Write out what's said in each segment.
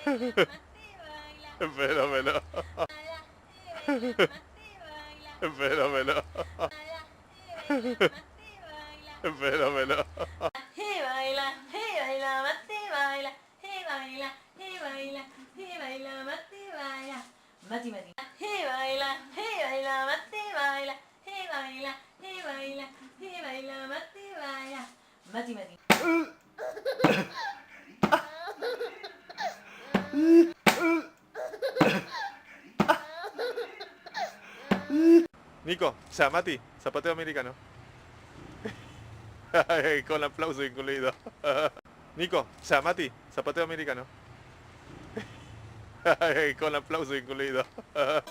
Pero. Pero. Pero. Hey baila, Mati baila, hey baila, hey baila, Mati baila. Mati. Hey baila, Mati baila, hey baila, Mati baila. Mati. Nico, o sea, Mati, zapateo americano. Con aplauso incluido. Nico, o sea, Mati, zapateo americano. Con aplauso incluido. Esa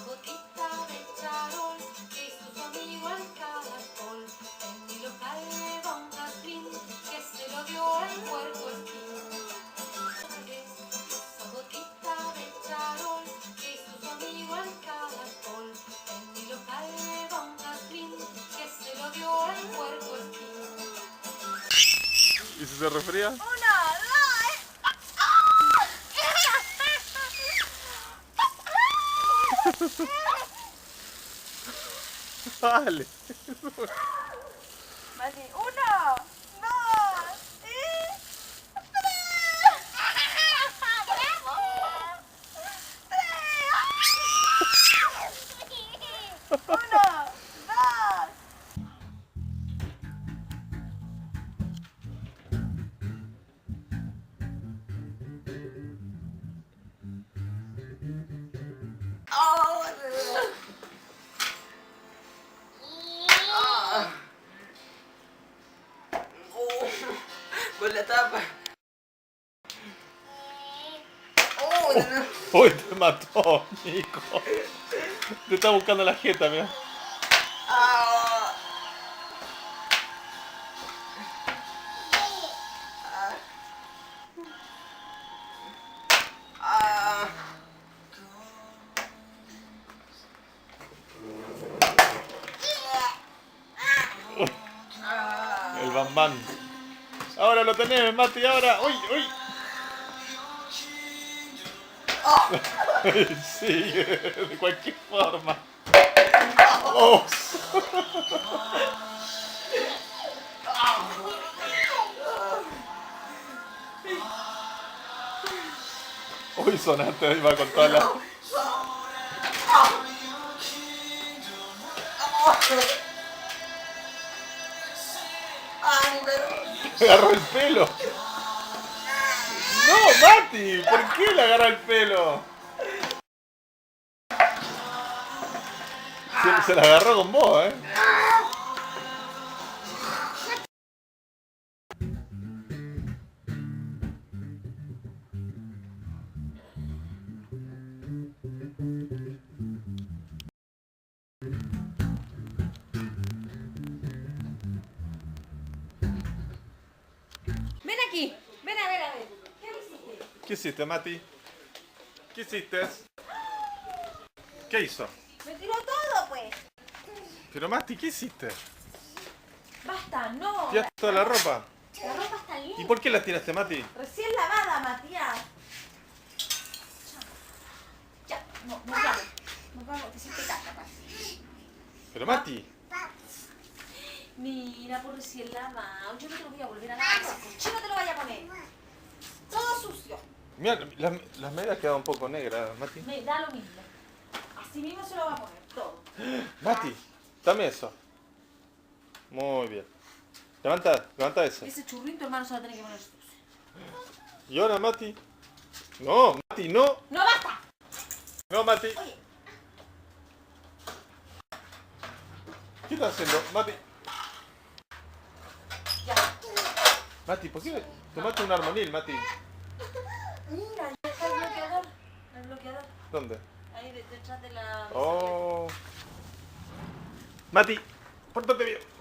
gotita de charol que hizo su amigo al caracol. En mi local le va un jazmín que se lo dio al puerco espín. Esa gotita de charol que hizo su amigo al caracol. En mi local le va un jazmín que se lo dio al puerco espín. ¿Y si se resfría? ¡Uno, dos! Vale. Mati, uno, dos, uno, dos. Con la tapa. Uy, te mató, Nico. Te está buscando la jeta, mira. El bambán. Ahora lo tenés, Mati, ahora. ¡Uy, uy! Sí, de cualquier forma. Oh. Uy, sonaste, iba con toda la... Me agarró el pelo. No, Mati, ¿por qué le agarra el pelo? Se la agarró con vos, ¿eh? Ven aquí, ven a ver. ¿Qué hiciste? ¿Qué hiciste, Mati? ¿Qué hiciste? ¿Qué hizo? Me tiró todo, pues. Pero Mati, ¿qué hiciste? Basta, no. ¿Tiraste toda la ropa? La ropa está limpia. ¿Y por qué la tiraste, Mati? Recién lavada, Matías. Ya, no, nos vamos. Nos vamos, te hiciste caca, Mati. Pero Mati. Mira, por recién lavado. Yo no te lo voy a volver a lavar. Yo no te lo vaya a poner. Todo sucio. Mira, las medias quedan un poco negras, Mati. Me da lo mismo. Así mismo se lo va a poner, todo. Mati, dame eso. Muy bien. Levanta ese. Ese churrín tu hermano se va a tener que poner sucio. ¿Y ahora, Mati? No, Mati, no. ¡No, basta! No, Mati. Oye, ¿Qué estás haciendo, Mati? ya. Mati, ¿por qué tomaste un armonil, Mati? Mira, ya está el bloqueador. El bloqueador. ¿Dónde? Ahí detrás de la... Oh. Mati, pórtate bien.